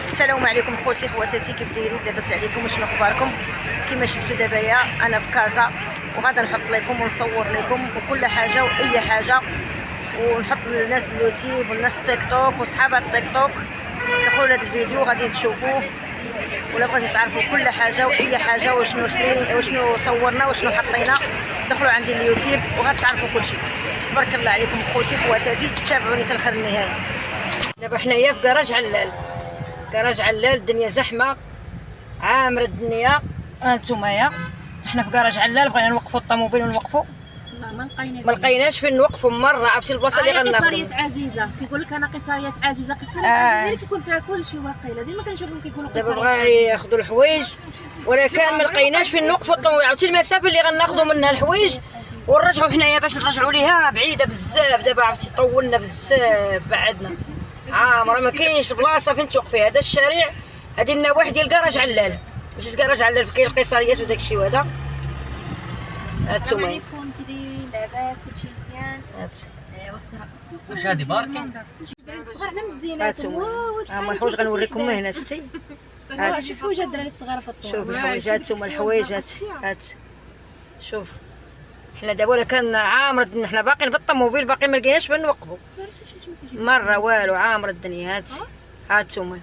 السلام عليكم خوتي خواتاتي، كيف دايرين؟ لاباس عليكم؟ وشنو اخباركم؟ كما شفتوا دابايا انا في كازا، وغادا نحط لكم ونصور لكم وكل حاجه واي حاجه، ونحط للناس اليوتيوب والناس التيك توك وصحاب التيك توك دخلوا لهذا الفيديو غادي تشوفوه. ولا بغيتو تعرفوا كل حاجه واي حاجه وشنو شرينا وشنو صورنا وشنو حطينا، دخلوا عندي اليوتيوب وغتعرفوا كل شيء. تبارك الله عليكم خوتي خواتاتي، تابعوني حتى الاخر النهايه. دابا حنايا في كراج علال، كراج علال الدنيا زحمه عامره الدنيا. هانتومايا حنا في كراج علال، بغينا نوقفوا الطوموبيل ونوقفوا ما لقيناش فين نوقفوا. مره عرفتي البلاصه اللي غناخذوا قصريه عزيزه، كيقول لك انا قصريه عزيزه، قصريه عزيزه اللي كيكون فيها كلشي واقيلا، ديما كنشوفهم كيكونوا قصريه. دابا بغا ياخذوا الحوايج ولكن ما لقيناش فين نوقفوا الطوموبيل. عرفتي المسافه اللي غناخذوا منها الحوايج ونرجعوا حنايا باش نرجعوا ليها بعيده بزاف. دابا عرفتي طولنا بزاف، بعدنا عامره ما كاينش بلاصه فين توقفي. هذا الشارع هذه النواحي ديال كراج علال، ماشي كراج علال كاين القصريات وداك الشيء. وهذا هانتوما لاباس كلشي مزيان. واش هادي باركين؟ الدراري الصغار حنا مزينات. هما الحوايج غنوريكم من هنا. شتي هادشي حوايج الدراري الصغار في الطول. شوف الحوايج، هانتوما الحوايج هات شوف. حنا دابا ولا كان عامر حنا باقيين بالطوموبيل، باقي ما لقيناش فين نوقفوا مره والو. عامر الدنيا. هانتوما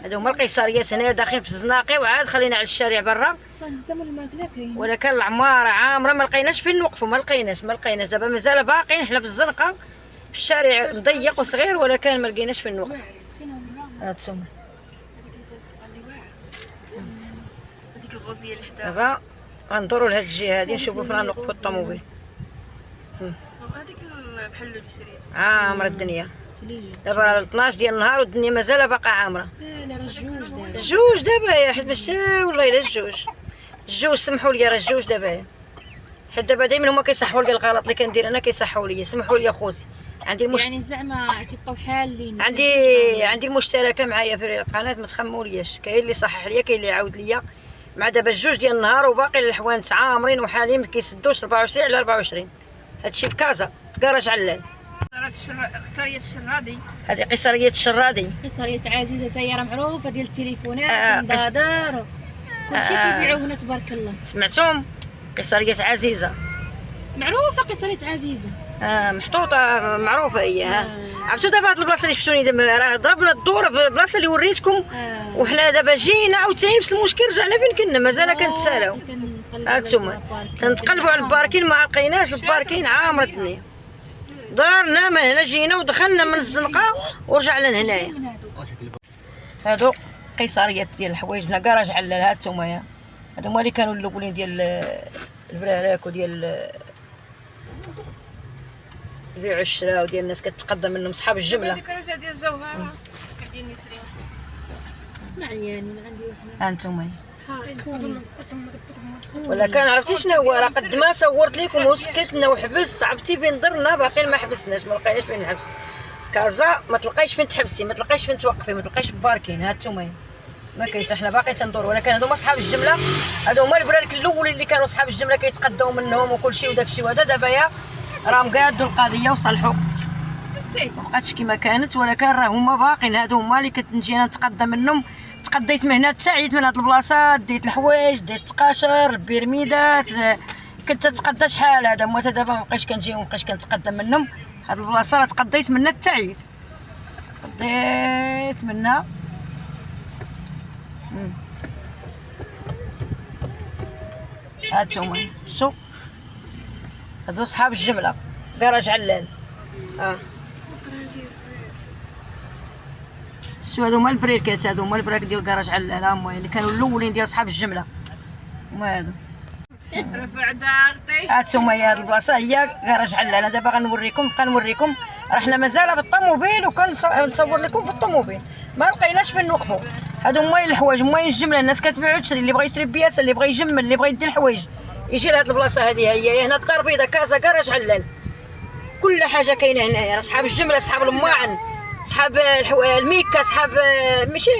هادو هما القيصريات هنا داخلين في الزناقي، وعاد خلينا على الشارع برا. ولا كان العماره عامره ما لقيناش فين نوقفوا، ما لقيناش دابا مازال باقيين حنا في الزنقه في الشارع ضيق وصغير، ولا كان ما لقيناش فين نوقفوا. هانتوما هذيك الغوزيه اللي حداها دابا غندوروا لهاد الجهه هادي نشوفوا فين غنوقفوا الطوموبيل. هذيك بحال اللي شريت عامره الدنيا دابا راه 12 ديال النهار والدنيا مازال باقا عامره. لا راه الجوج دابا يا حيت باش والله الا الجوج سمحوا لي، راه الجوج دابا حيت دابا دائما هما كيصحوا لي الغلط اللي كندير انا، كيصحوا لي. سمحوا لي اخوتي، عندي يعني زعما تيبقاو حالين. عندي المشتركه معايا في القناه، ما تخمولياش. كاين اللي صحح ليا، كاين اللي يعاود ليا. مع دابا الجوج ديال النهار وباقي الحوانت عامرين وحالين ما كيسدوش 24 على 24. هادشي في كازا كراج علال. قصريه الشرادي، هذه قصريه الشرادي، قصريه عزيزه حتى هي راه معروفه ديال التليفونات ونضادر كلشي كيبيعوه هنا تبارك الله. سمعتم؟ قصريه عزيزه معروفه، قصريه عزيزه محطوطه معروفه هي. عرفتوا دابا هاد البلاصه اللي شفتوني دابا راه ضربنا الدوره في البلاصه اللي وريتكم. وحنا دابا جينا عاوتاني نفس المشكل، رجعنا فين كنا مازال كنتسالاو. هانتوما تنتقلبوا على الباركين ما لقيناش الباركين، عامره الدنيا. دارنا من هنا جينا ودخلنا من الزنقه ورجعنا لهنايا. هادو قيصريات ديال الحوايج هنا كراج علال. هانتوما هادو هما اللي كانوا الاولين ديال البراراك وديال البيع والشراء وديال الناس كتقدم منهم صحاب الجمله. هذيك الرجا ديال الجوهره ديال نسرين معياني من عندي وحنا. هانتوما سخونين ولا كان عرفتي شنو هو، راه قد ما صورت لكم وسكتنا وحبست. عرفتي فين درنا باقي ما حبسناش، ما لقيناش فين نحبس. كازا ما تلقايش فين تحبسي، ما تلقايش فين توقفي، ما تلقايش باركين. هانتوما ما كاينش. حنا باقي تندور. ولكن هادو هما صحاب الجمله، هادو هما البرارك الاولين اللي كانوا صحاب الجمله كيتقداو منهم وكل شيء وداك الشيء. وهذا دابا راهم قادوا القضيه وصلحوا، ما بقاتش كما كانت. ولكن راه هما باقيين. هادو هما اللي كنت نجي انا نتقدى منهم. تقديت من هنا تعيت من هاد البلاصه، ديت الحوايج، ديت التقاشر، البيرميدات، كنت نتقدى شحال. هذا هما دابا مابقيتش كنجي ومابقيتش كنتقدم منهم. هاد البلاصه راه تقديت منها تعيت، تقديت منها. هانتوما شوف هادو صحاب الجمله كراج علال. شو هادو هما البريكات، هادو هما البراك ديال كراج علال. هما اللي كانوا الاولين ديال صحاب الجمله هما هادو. رفع ضغطي. هانتوما هاد البلاصه هي كراج علال. دابا غنوريكم، بقى نوريكم. راه حنا مازال بالطوموبيل وكنصور لكم بالطوموبيل ما لقيناش فين نوقفوا. هادو هما الحوايج، هما الجمله. الناس كتبيع وتشري، اللي بغى يشري بياسه، اللي بغى يجمل، اللي بغى يدي الحوايج يجي لهاد البلاصه. هذه هي هنا الدار البيضاء كازا كراج علال. كل حاجه كاينه هنايا. راه صحاب الجمله، صحاب الماعن، صحاب الميكا، صحاب ماشي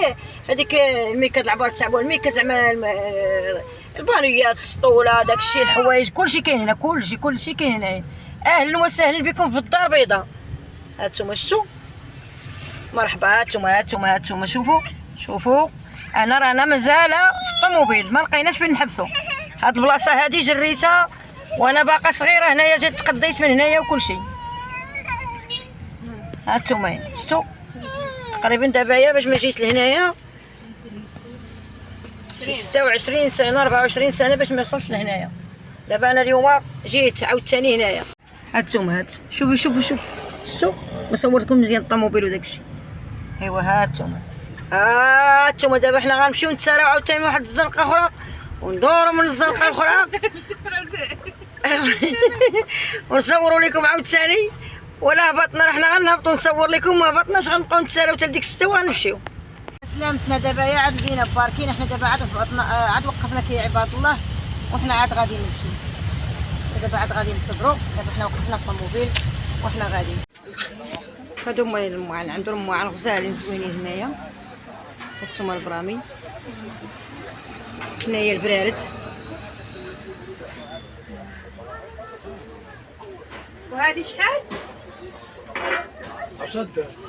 هذيك الميكا العبار تاع الميكا زعما البانيات، السطوله، داكشي، الحوايج، كلشي كاين هنا. كلشي كاين هنايا. اهلا وسهلا بكم في الدار البيضاء. هانتوما شفتوا، مرحبا. هانتوما شوفوا انا رانا مازال في الطوموبيل، ما لقيناش فين نحبسوا. هاد البلاصه هادي جريتها وانا باقا صغيره هنايا، جات تقديت من هنايا وكل شيء. هانتوما شفتوا تقريبا دابا باش ما جيت لهنايا شي 26 سنه 24 سنه باش ما وصلتش لهنايا. دابا انا اليوم جيت عاوتاني هنايا. هانتوما شوفوا شفتوا ما صورتكم مزيان الطوموبيل وداك الشيء. ايوا هانتوما دابا حنا غنمشيو نتسارعو عاوتاني واحد الزنقه اخرى وندورو من الزنقه الاخرى ونصوروا لكم عاوتاني. ولا هبطنا حنا غنهبطوا نصور لكم، ما هبطناش غنبقاو نتساراو حتى لديك 6 وغنمشيو. سلامتنا دابا عاد لقينا باركين، حنا دابا عاد وقفنا كي عباد الله وحنا عاد غادي نمشيو. دابا عاد غادي نصبروا. دابا حنا وقفنا الطوموبيل وحنا غاديين. هادو هما المواعن، عندو المواعن غزالين زوينين هنايا. هادشوما البرامي، هنايا البرارد، وهذه شحال؟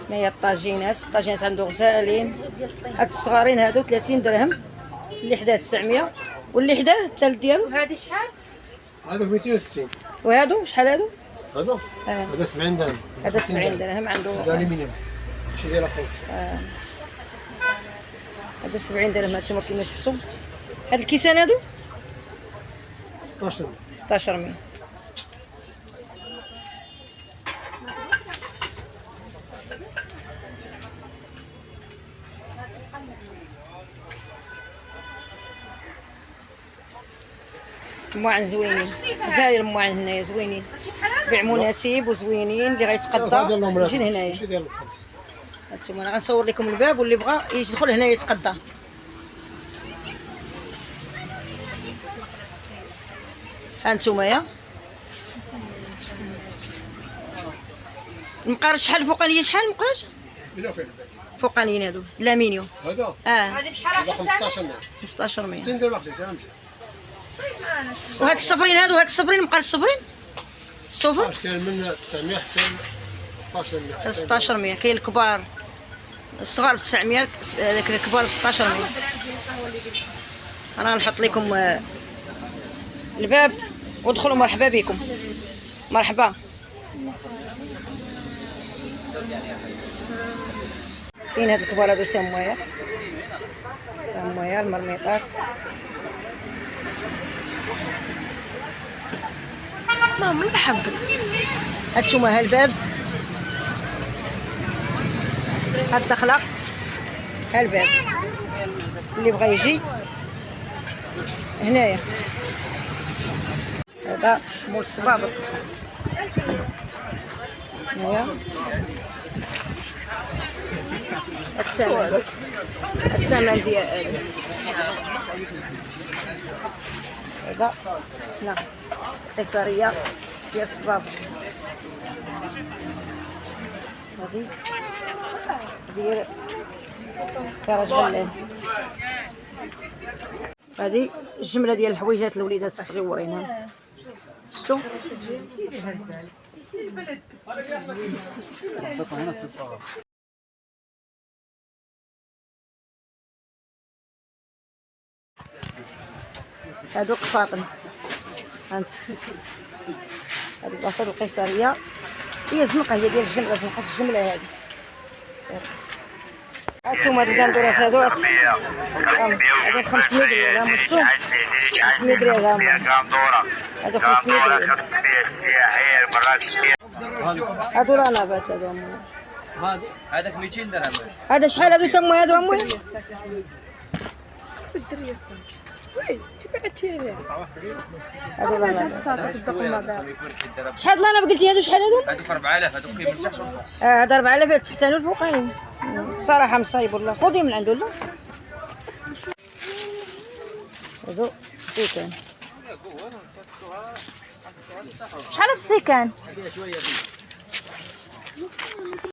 هنايا الطاجينات عندو غزالين. هاد الصغارين هادو 30 درهم، اللي حداه 900 واللي حداه الثالث ديالو. وهذه شحال؟ هذوك 260. وهادو شحال هادو؟ هذا 70 درهم. هذا 70 درهم عنده. هذا الومنيوم ماشي ديال اخوك. هادو 70 درهم. هانتوما كيما شفتوا هاد الكيسان هادو 1600. المواعن زوينين، غزالين المواعن هنايا زوينين، بيع مناسب وزوينين. اللي غيتقضى يجي لهنايا. هانتوما انا غنصور لكم الباب واللي بغى يجي يدخل هنا يتقضى. هانتوما يا المقارش شحال فوقانيه؟ شحال المقارش فوقانيين هادو لامينيوم؟ هذا هذه بشحال؟ 1500. 60 درهم اختي فهمتي. وهاد الصفرين هادو، هاد الصفرين مقارش الصفرين الصفر كاين من 900 حتى 1600. حتى 1600. كاين الكبار الصغار ب 900، هذاك الكبار ب 1600. انا غنحط لكم الباب ودخلوا. مرحبا بكم، مرحبا. كاين هاد الكبار هادو تا هما المرميطات. ماما مرحبا. هانتوما هالباب، هاد الدخله، هالباب اللي بغى يجي هنايا. هذا مول الصبابط هنايا. الثمن ديال هذا لا قيصريه ديال الصبابط. هذه ديال كراج غلال. هذه الجمله ديال الحويجات الوليدات الصغيورين. شفتوا هادوك فاطمه. هانت هاد البلاصه القيصريه هي زنقه، هي ديال الجمله، زنقه الجمله هذه. هانتوما هاد الكندورات هادو هادو 500 ريال. ها مصو 500 ريال. هادو 500 ريال. هادو رانابات هادو امي. هذاك 200 درهم. هذا شحال هادو تمو هادو امي؟ هادو رانابات. شحال رانابات قلتي هادو؟ شحال هادو؟ هذوك 4000. هذوك كيمرتاحش الفوق. هذا 4000 تحت هنا الفوقاني. صراحه مصايب والله. خذي من عنده. لا هادو السيكان. شحال هاد السيكان؟